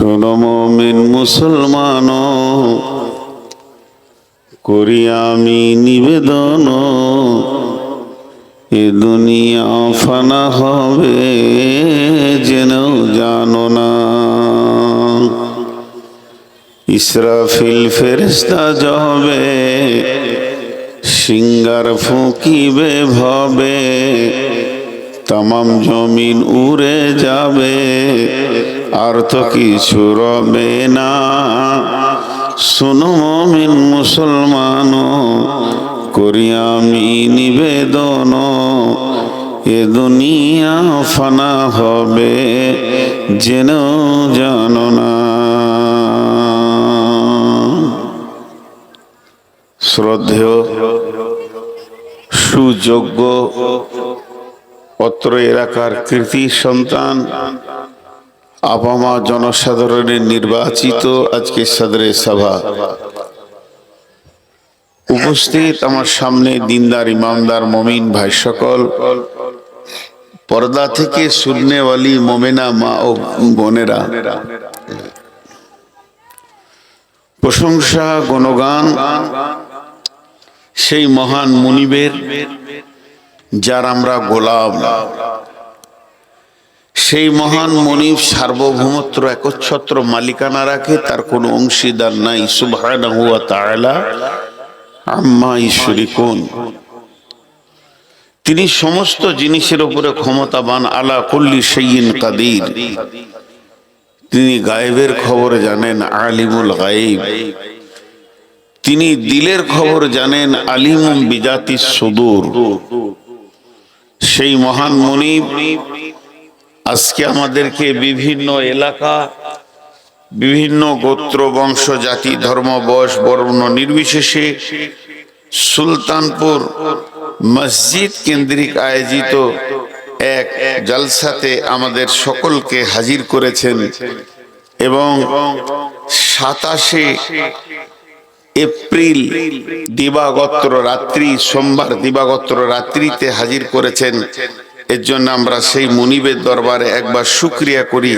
শোনো মুমিন মুসলমান, করি আমি নিবেদন, এ দুনিয়া ফানা হবে জেনেও জানো না। ইসরাফিল ফেরেশতা যাবে, সিঙ্গার ফুঁকিবে ভবে, তামাম জমিন উড়ে যাবে, আর তো কিছু রবে না। শোনো মুমিন মুসলমান, করি আমি নিবেদন, এ দুনিয়া ফানা হবে জেনেও জানো না। শ্রদ্ধেয় সুযোগ্য অত্র এলাকার কৃতি সন্তান, আপামা জনসাধারণের নির্বাচিত আজকে সদরে সভা উপস্থিত, আমার সামনে দিনদার ইমামদার মমিন ভাই সকল, পর্দা থেকে শুননেওয়ালি মোমেনা মা ও বোনেরা, প্রশংসা গুণগান সেই মহান মুনিবের যার আমরা গোলাম। সেই মহান মুনিব সার্বভৌমত্ব একচ্ছত্র মালিকানা রাখে, তার কোনো অংশীদার নাই। সুবহানাহু ওয়া তাআলা আম্মা ইউশরিকুন। তিনি সমস্ত জিনিসের উপরে ক্ষমতাবান, আলা কুল্লি শাইইন কাদির। তিনি গায়েবের খবর জানেন, আলিমুল গায়েব। তিনি দিলের খবর জানেন, আলিমুম বিজাতিস সুদূর। সেই মহান মুনিব আজকে আমাদেরকে বিভিন্ন এলাকা, বিভিন্ন গোত্র বংশ জাতি ধর্ম বয়স বর্ণ নির্বিশেষে সুলতানপুর মসজিদ কেন্দ্রিক আয়োজিত এক জলসাতে আমাদের সকলকে হাজির করেছেন এবং 27 এপ্রিল দিবাগত রাত্রি, সোমবার দিবাগত রাত্রিতে হাজির করেছেন। এর জন্য আমরা সেই মুনিবের দরবারে একবার শুকরিয়া করি,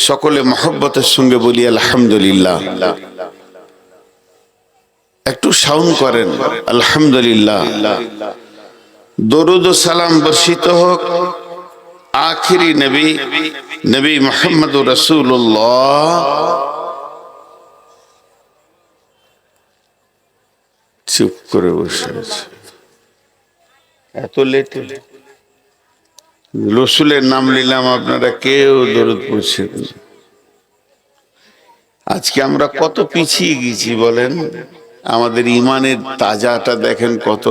সকলে মহব্বতের সঙ্গে বলি আলহামদুলিল্লাহ। একটু সাউন্ড করেন আলহামদুলিল্লাহ। দরুদ ও সালাম বর্ষিত হোক আখিরি নবী নবী মুহাম্মদুর রাসূলুল্লাহ চুপ করে বসে আছে, এত লেটে রসুলের নাম নিলাম, আপনারা কেউ দরুদ পড়ছেন। আজকে আমরা কত পিছিয়ে গেছি বলেন, আমাদের ইমানের তাজাটা দেখেন কত।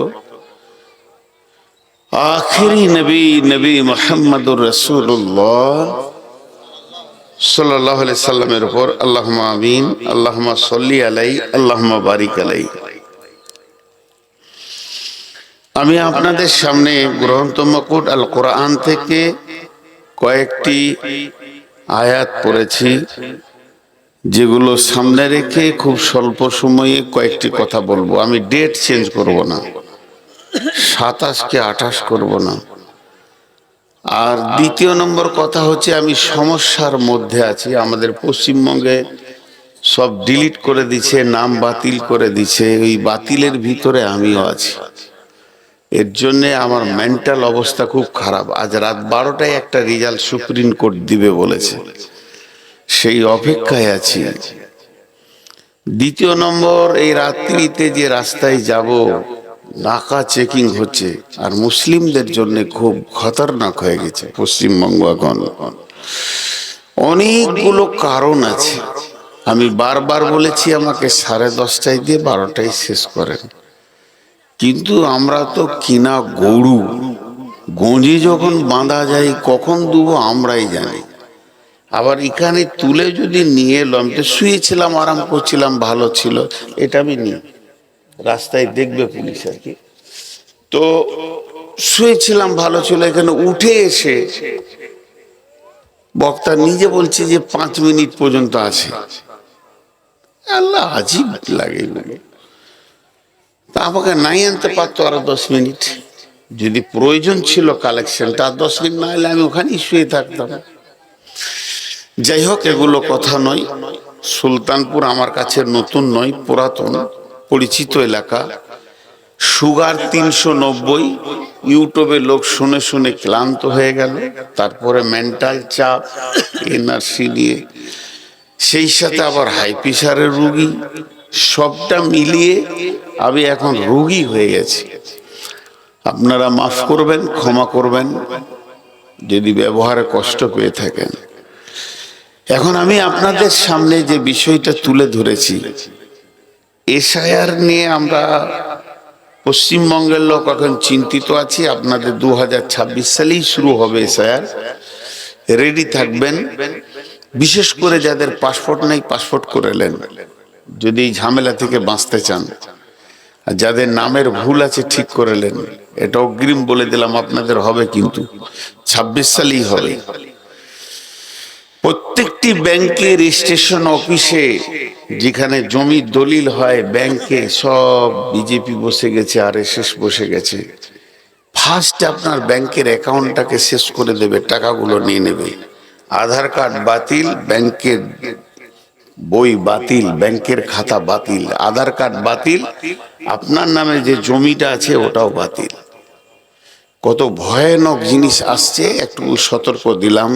আখিরি নবী নবী মুহাম্মদুর রাসূলুল্লাহ সাল্লাল্লাহু আলাইহি সাল্লামের উপর আল্লাহুম্মা আমিন, আল্লাহুম্মা সাল্লি আলাইহি, আল্লাহুম্মা বারিক আলাইহি। আমি আপনাদের সামনে গ্রন্থ মুকুট আল কোরআন থেকে কয়েকটি আয়াত পড়েছি, যেগুলো সামনে রেখে খুব স্বল্প সময়ে কয়েকটি কথা বলবো। আমি ডেট চেঞ্জ করব না, 27 কে 28 করব না। আর দ্বিতীয় নম্বর কথা হচ্ছে, আমি সমস্যার মধ্যে আছি। আমাদের পশ্চিমবঙ্গে সব ডিলিট করে দিচ্ছে, নাম বাতিল করে দিচ্ছে, ওই বাতিলের ভিতরে আমিও আছি। এর জন্যে আমার মেন্টাল অবস্থা খুব খারাপ। আজ রাত 12টায় একটা রেজাল্ট সুপ্রিম কোর্ট দিবে বলেছে, সেই অপেক্ষায় আছি। দ্বিতীয় নম্বর, এই রাত্রিতে যে রাস্তায় যাব, নাকা চেকিং হচ্ছে, আর মুসলিমদের জন্য খুব খতরনাক হয়ে গেছে পশ্চিমবঙ্গ এখন। অনেকগুলো কারণ আছে। আমি বারবার বলেছি আমাকে 10:30টায় দিয়ে 12টায় শেষ করেন, কিন্তু আমরা তো কিনা গরু, গঁজি যখন বাঁধা যায় কখন দেবো আমরাই জানি। আবার এখানে তুলে যদি নিয়ে এলাম, তো শুয়েছিলাম, আরাম করছিলাম, ভালো ছিল, এটা আমি নিই, রাস্তায় দেখবে পুলিশ আর কি, তো শুয়েছিলাম, ভালো ছিল। এখানে উঠে এসে বক্তা নিজে বলছে যে 5 মিনিট পর্যন্ত আছে। আল্লাহ আজীব লাগে। তা আমাকে নাই আনতে পারতো আরো 10 মিনিট, যদি প্রয়োজন ছিল কালেকশনটা, 10 মিনিট না এলে আমি ওখানেই শুয়ে থাকতাম। যাই হোক, এগুলো কথা নয়। সুলতানপুর আমার কাছে নতুন নয়, পুরাতন পরিচিত এলাকা। সুগার 390, ইউটিউবে লোক শুনে শুনে ক্লান্ত হয়ে গেল। তারপরে মেন্টাল চাপ, এনআরসি নিয়ে, সেই সাথে আবার হাই প্রেশারের রুগী, সবটা মিলিয়ে আমি এখন রোগী হয়ে গেছি। আপনারা মাফ করবেন, ক্ষমা করবেন যদি ব্যবহারে কষ্ট পেয়ে থাকেন। এখন আমি আপনাদের সামনে যে বিষয়টা তুলে ধরেছি, এসআইআর নিয়ে আমরা পশ্চিমবঙ্গের লোক এখন চিন্তিত আছি। আপনাদের 2026 সালেই শুরু হবে এসআইআর, রেডি থাকবেন। বিশেষ করে যাদের পাসপোর্ট নেই, পাসপোর্ট করে নেন যদি এই ঝামেলা থেকে বাঁচতে চান। আর যাদের নামের ভুল আছে ঠিক করে নেন। এটা অগ্রিম বলে দিলাম, আপনাদের হবে, কিন্তু 26 সালেই হবে। প্রত্যেকটি ব্যাংকে, রেজিস্ট্রেশন অফিসে, যেখানে জমি দলিল হয় ব্যাংকে, সব বিজেপি বসে গেছে, আরএসএস বসে গেছে। ফার্স্ট আপনার ব্যাংকের অ্যাকাউন্টটাকে শেষ করে দেবে, টাকাগুলো নিয়ে নেবে। আধার কার্ড বাতিল, ব্যাংকের বই বাতিল, ব্যাংকের খাতা বাতিল, আধার কার্ড বাতিল, আপনার নামে যে জমিটা আছে ওটাও বাতিল। কত ভয়ানক জিনিস আসছে, একটু সতর্ক দিলাম।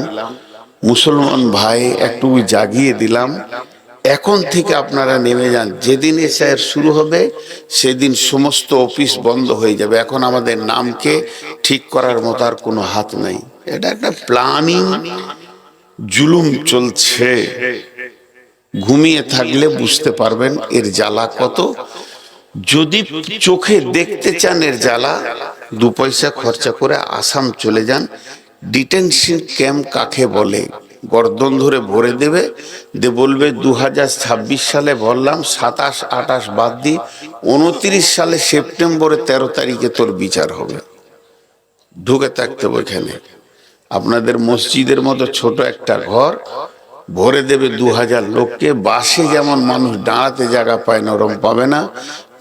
মুসলমান ভাই একটু জাগিয়ে দিলাম। এখন থেকে আপনারা নেমে যান। যেদিন এসআইআর শুরু হবে সেদিন সমস্ত অফিস বন্ধ হয়ে যাবে। এখন আমাদের নামকে ঠিক করার মতো আর কোনো হাত নাই। এটা একটা প্ল্যানিং, জুলুম চলছে। ঘুমিয়ে থাকলে বুঝতে পারবেন এর জ্বালা কত। যদি চোখে দেখতে চান এর জ্বালা, 2 পয়সা খরচা করে আসাম চলে যান। ডিটেনশন ক্যাম্প কাকে বলে? গর্দন ধরে ভরে দেবে, বলবে 2026 সালে ভরলাম, 27, 28 বাদ দিয়ে 29 সালে সেপ্টেম্বরের 13 তারিখে তোর বিচার হবে। ঢুকে থাকতে ওইখানে। আপনাদের মসজিদের মতো ছোট একটা ঘর, ভরে দেবে 2000 লোককে। বাসে যেমন মানুষ দাঁড়াতে জায়গা পায় না, ওরম পাবে না।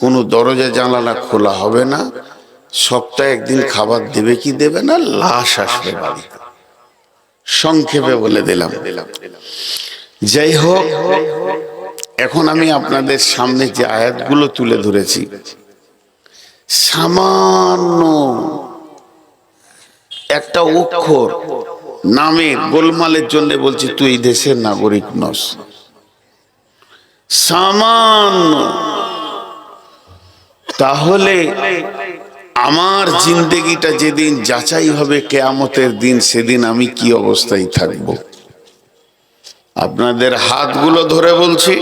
কোনো দরজা জানালা খোলা হবে না। সপ্তাহে একদিন খাবার দেবে কি দেবে না, লাশ আসবে বাড়িতে। সংক্ষেপে বলে দিলাম। যাই হোক, এখন আমি আপনাদের সামনে যে আয়াতগুলো তুলে ধরেছি, সামান্য একটা অক্ষর নামের গোলমালের জন্য বলছি তুই এই দেশের নাগরিক নস। সামান্য, তাহলে আমার জিন্দেগিটা যেদিন যাচাই হবে কিয়ামতের দিন, সেদিন আমি কি অবস্থায় থাকব? আপনাদের হাতগুলো ধরে বলছি,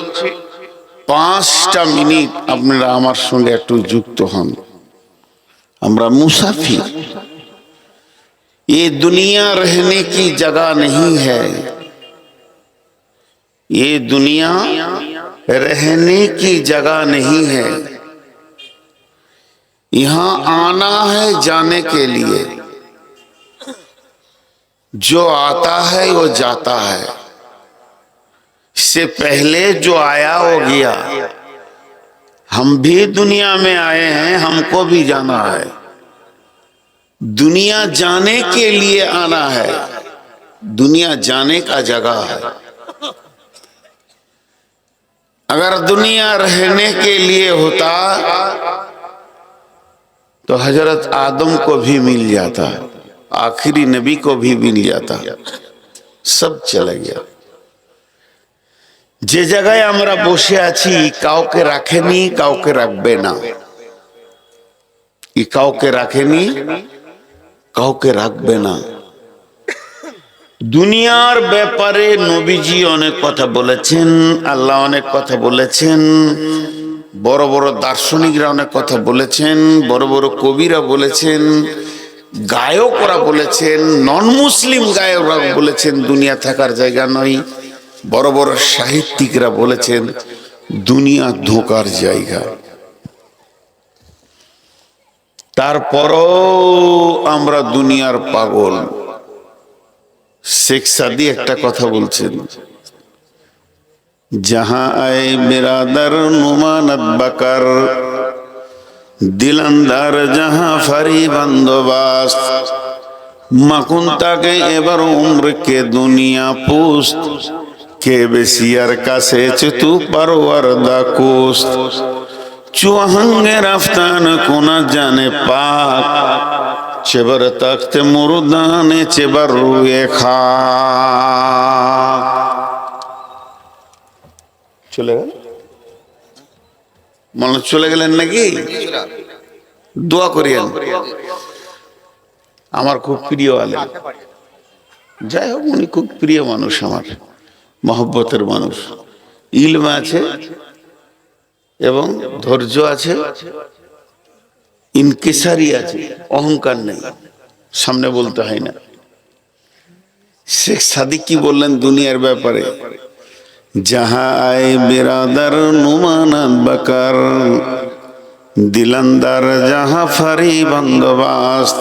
5টা মিনিট আপনারা আমার সঙ্গে একটু যুক্ত হন। আমরা মুসাফির। ये दुनिया रहने की जगह नहीं है, ये दुनिया रहने की जगह नहीं है। यहाँ आना है जाने के लिए। जो आता है वो जाता है। इससे पहले जो आया वो गया। हम भी दुनिया में आए हैं, हमको भी जाना है। दुनिया जाने के लिए आना है, दुनिया जाने का जगह है। अगर दुनिया रहने के लिए होता तो हजरत आदम को भी मिल जाता, आखिरी नबी को भी मिल जाता, सब चला गया। যে জায়গায় আমরা বসে আছি, কাউকে রাখেনি, কাউকে রাখবে না। কাউকে রাখেনি, কাউকে রাখবে না। দুনিয়ার ব্যাপারে নবীজি অনেক কথা বলেছেন, আল্লাহ অনেক কথা বলেছেন, বড় বড় দার্শনিকরা অনেক কথা বলেছেন, বড় বড় কবিরা বলেছেন, গায়করা বলেছেন, নন মুসলিম গায়করা বলেছেন দুনিয়া থাকার জায়গা নয়। বড় বড় সাহিত্যিকরা বলেছেন দুনিয়া ধোঁকার জায়গা। তারপরও আমরা দুনিয়ার পাগল। শেখ সাদি একটা কথা বলছেন, जहां आए बिरादर नुमानत बकर, दिल अंदर जहां फरी बंदोबस्त, মাকুন্তাকে এবার উমরকে দুনিয়া পুস্ত কে বেশিয়ার কাছে তু পারওয়ার দা কোস্ত চুয়াহাঙ্গে রাফতান কোনা জানে পাক চেবার তখতে মুরদানে চেবার রুয়ে খা চলে গেল মনে চলে গেলেন নাকি? দোয়া করিয়েন, আমার খুব প্রিয় আলেম। যাই হোক, উনি খুব প্রিয় মানুষ, আমার মহব্বতের মানুষ। ইলম আছে এবং ধৈর্য আছে, ইনকিসারি আছে, অহংকার নেই, সামনে বলতে হয় না। শেখ সাদিক কি বললেন দুনিয়ার ব্যাপারে? যাহা আয় বিরাদার নুমানাত বাকার দিলান্দার যাহা ফারি বন্দোবাস্ত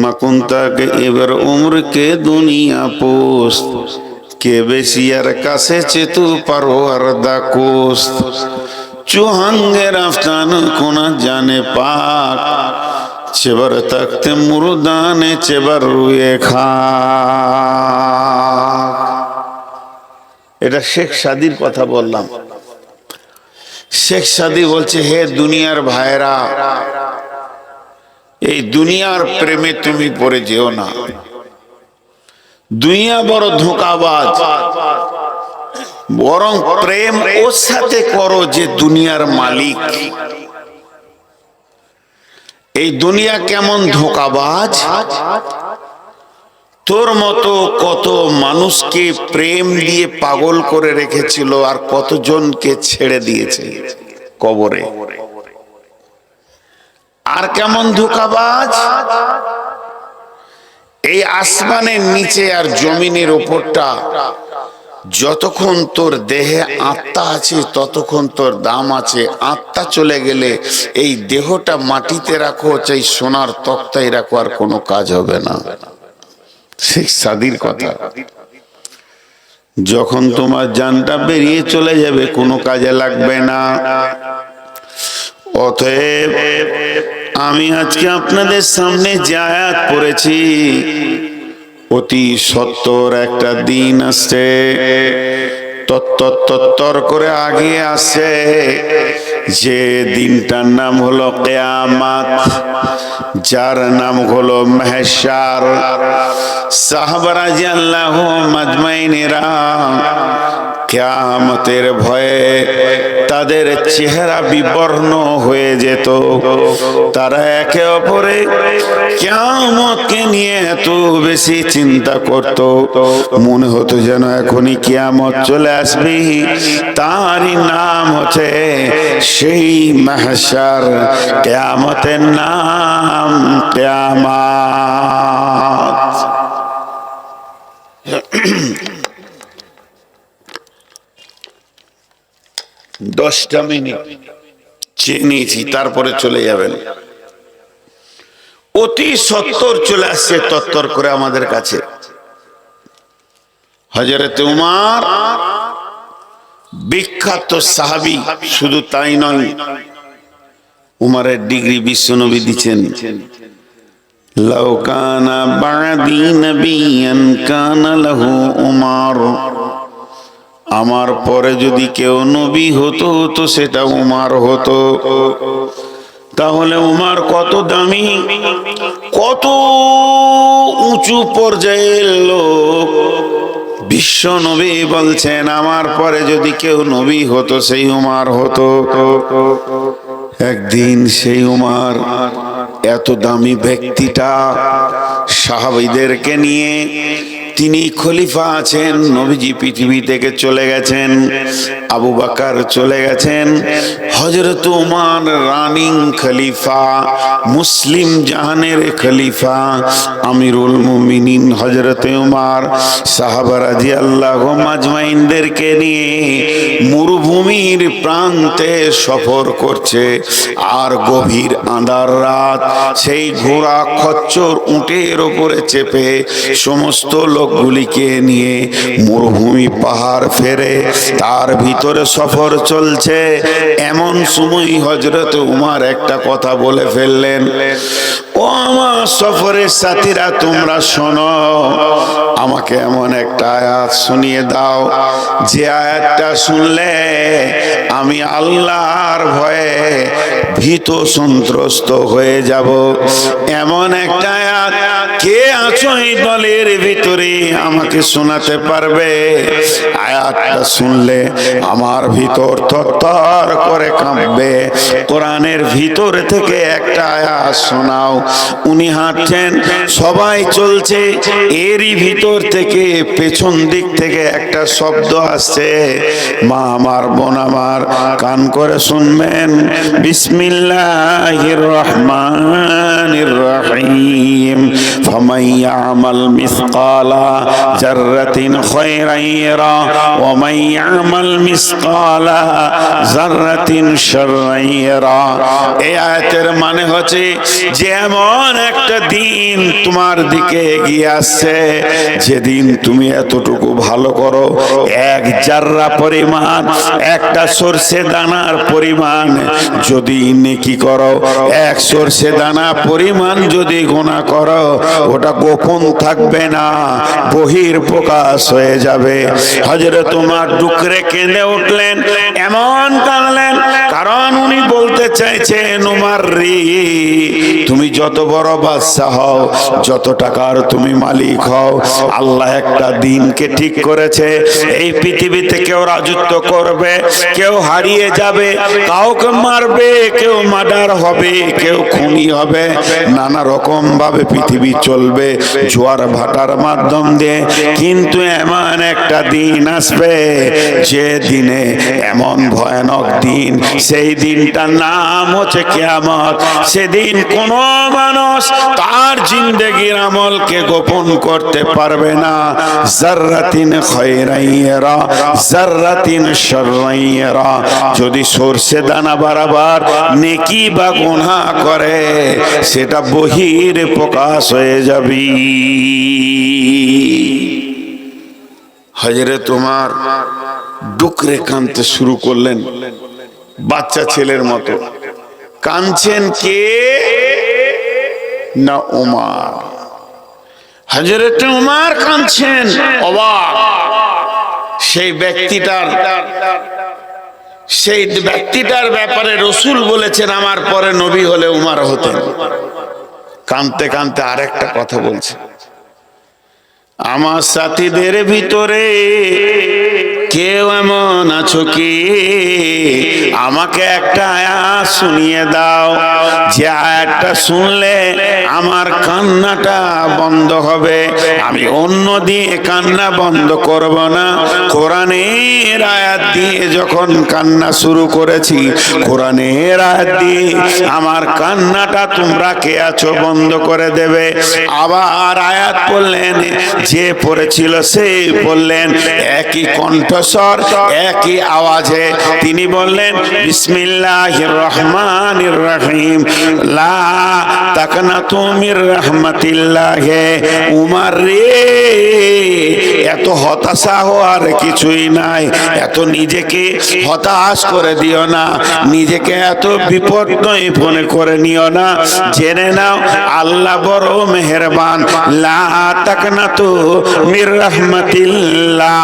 মাকুন্তা কে এবার উমর কে দুনিয়া পোস্ত কে বেশিয়ার কাছে চেতু পারোয়ার দা কোস্ত চুহাঙ্গে রাফতান কোনা জানে পাক চেবার তখতে মুরদানে চেবার রুয়ে খা। এটা শেখ সাদির কথা বললাম। শেখ সাদি বলছে, হে দুনিয়ার ভাইরা, এই দুনিয়ার প্রেমে তুমি পড়ে যেও না। দুনিয়া বড় ধোঁকাবাজ, বরং প্রেম ওর সাথে করো যে দুনিয়ার মালিক। এই দুনিয়া কেমন ধোঁকাবাজ, তোর মতো কত মানুষকে প্রেম দিয়ে পাগল করে রেখেছিল আর কতজনকে ছেড়ে দিয়েছে কবরে। আর কেমন ধোঁকাবাজ, এই আসমানের নিচে আর জমিনের উপরটা যতক্ষণ তোর দেহে আত্মা আছে ততক্ষণ তোর দাম আছে। আত্মা চলে গেলে এই দেহটা মাটিতে রাখো, চাই সোনার তক্তায় রাখো, আর কোনো কাজ হবে না। শেখ সাদির কথা। যখন তোমার জানটা বেরিয়ে চলে যাবে কোনো কাজে লাগবে না। অতএব আমি আজকে আপনাদের সামনে যে আয়াত পড়েছি, অতি সত্তর একটা দিন আসছে, তত্তর করে আগে আসে, যে দিনটার নাম হলো কিয়ামত, যার নাম হলো মাহশার। সাহাবা রাদিয়াল্লাহু আজমাইনেরা কিয়ামতের ভয়ে তাদের চেহারা বিবর্ণ হয়ে যেত। তারা একে অপরে কিয়ামতকে নিয়ে এত বেশি চিন্তা করত, মনে হতো যেন এখনই কিয়ামত চলে আসবে। তারই নাম হচ্ছে সেই মাহশার, কিয়ামতের নাম কিয়ামত। 10টা মিনিট চেয়ে নিয়েছি, তারপরে চলে যাবেন। অতি সত্তর চলে আসছে তত্তর করে আমাদের কাছে। হযরত উমর বিখ্যাত সাহাবী, শুধু তাই নয়, উমরের ডিগ্রি বিশ্বনবী দিচ্ছেন, লাউ কানা বাদি নবিয়ান কানা লাহু উমর। আমার পরে যদি কেউ নবী হতো তো সেটা উমর হতো। তাহলে উমর কত দামি, কত উঁচু পর্যায়ের লোক। বিশ্ব নবী বলছেন আমার পরে যদি কেউ নবী হতো সেই উমর হতো। একদিন সেই উমর, এত দামি ব্যক্তিটা, সাহাবীদেরকে নিয়ে, তিনি খলিফা আছেন, নবীজি পৃথিবী থেকে চলে গেছেন, আবু বকর চলে গেছেন, হযরত উমর রানিং খলিফা, মুসলিম জাহানের খলিফা, আমিরুল মুমিনিন হযরত উমর সাহাবা রাদিয়াল্লাহু আজমাইনদেরকে নিয়ে মরুভূমি মরুভূমির প্রান্তে সফর করছে, আর গভীর আঁধার রাত, সেই ঘোড়া খচ্চর উটের ওপরে চেপে সমস্ত লোকগুলিকে নিয়ে মরুভূমি পাহাড় ফেরে, তার ভিতরে সফর চলছে। এমন সময় হযরত উমর একটা কথা বলে ফেললেন, ও আমার সফরের সাথীরা, তোমরা শোনো, আমাকে এমন একটা আয়াত শুনিয়ে দাও যে আয়াতটা শুনলে আমি আল্লাহর ভয়ে ভীত সন্ত্রস্ত হয়ে যাব। এমন একটা আয়াত কে আছো এই দলের ভিতরে আমাকে শোনাতে পারবে? আয়াতটা শুনলে আমার ভিতর থরথর করে কাঁপবে। কোরআনের ভিতর থেকে একটা আয়াত শোনাও। উনি হাঁটছেন, সবাই চলছে, এরই ভিতর থেকে পেছন দিক থেকে একটা শব্দ আসছে। মা আমার, বোন আমার, কান করে শুনবেন। বিসমিল্লাহির রহমানির রহিম। ফামান ইয়ামাল মিসকালা যাররাতিন খায়রান ইয়ারা ওয়া মান ইয়ামাল মিসকালা যাররাতিন শাররান ইয়ারা। এই আয়াতের মানে হচ্ছে যে এমন একটা দিন তোমার দিকে এগিয়ে আসছে, যেদিন তুমি এতটুকু ভালো করো, এক জাররা পরিমাণ, একটা সরষে দানার পরিমাণ যদি নেকি করো, এক সরষে দানা পরিমাণ যদি গুনাহ করো, ওটা গোপন থাকবে না, বহির প্রকাশ হয়ে যাবে। হযরত উমর ডুকরে কেঁদে উঠলেন, এমন কাঁদলেন কারণ উনি বলতে চাইছেন, উমর রে, তুমি যত বড় বাদশা হও, যত টাকার তুমি মালিক হও, আল্লাহ একটা দিনকে ঠিক করেছে, এই পৃথিবীতে কেউ রাজত্ব করবে, কেউ হারিয়ে যাবে, কাউকে মারবে, কেউ মার্ডার হবে, কেউ খুনি হবে, নানা রকম ভাবে পৃথিবী চলবে জোয়ার ভাটার মাধ্যম দিয়ে। কিন্তু এমন একটা দিন আসবে যে দিনে এমন ভয়ানক দিন, সেই দিনটার নাম হচ্ছে কিয়ামত। সেদিন কোন মানুষ তার জিন্দেগির আমলকে গোপন করতে পারবে না। যাররাতিন খায়রান ইয়ারা যাররাতিন শাররান ইয়ারা। যদি সরষে দানা বরাবর নেকি বা গুনাহ করে, সেটা বহির প্রকাশ হয়ে যাবে। হযরত উমর ডুকরে কাঁদতে শুরু করলেন, বাচ্চা ছেলের মতো কাঁদছেন। কে না? উমর। হযরত উমর কাঁদছেন, অবাক। সেই ব্যক্তিটার ব্যাপারে রাসূল বলেছেন, আমার পরে নবী হলে উমর হতেন। কাঁদতে কাঁদতে আরেকটা কথা বলছে, আমার সাথীদের ভিতরে কেউ এমন আছো কি আমাকে একটা আয়াত শুনিয়ে দাও, যে আয়াতটা শুনলে আমার কান্নাটা বন্ধ হবে, আমি অন্য দিয়ে কান্না বন্ধ করব না। কোরআনের আয়াত দিয়ে যখন কান্না শুরু করেছি, কোরআনের আয়াত দিয়ে আমার কান্নাটা তোমরা কে আছো বন্ধ করে দেবে। আবার আয়াত পড়লেন, যে পড়েছিল সে বললেন, একই কণ্ঠস্বর, একই আওয়াজে তিনি বললেন, বিসমিল্লাহির রহমানির রহিম, লা তাকনাতু মির রাহমাতিল্লাহ। উমর রে, এত হতাশা হওয়ার কিছুই নাই, এত নিজেকে হতাশ করে দিও না, নিজেকে এত বিপর্যয় মনে করে নিও না। জেনে নাও আল্লাহ বড় মেহেরবান। লা তাকনাতু মির রাহমাতিল্লাহ।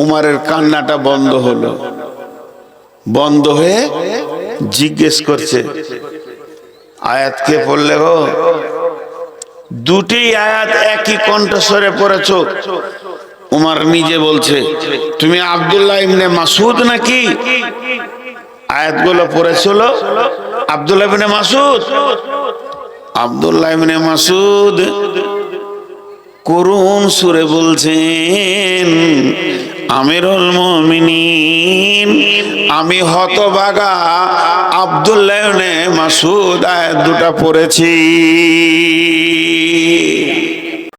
উমরের কান্নাটা বন্ধ হলো। বন্ধ হয়ে জিজ্ঞেস করছে, আয়াত কে পড়লে গো? দুটি আয়াত একই কণ্ঠস্বরে পড়েছো। উমর নিজে বলছে, তুমি আব্দুল্লাহ ইবনে মাসউদ নাকি? আয়াতগুলো পড়েছিল আব্দুল্লাহ ইবনে মাসউদ। আব্দুল্লাহ ইবনে মাসউদ করুণ সুরে বলছেন, আমিরুল মুমিনিন, আমি হতভাগা আব্দুল্লাহ ইবনে মাসউদ আয়াত দুটো পড়েছি।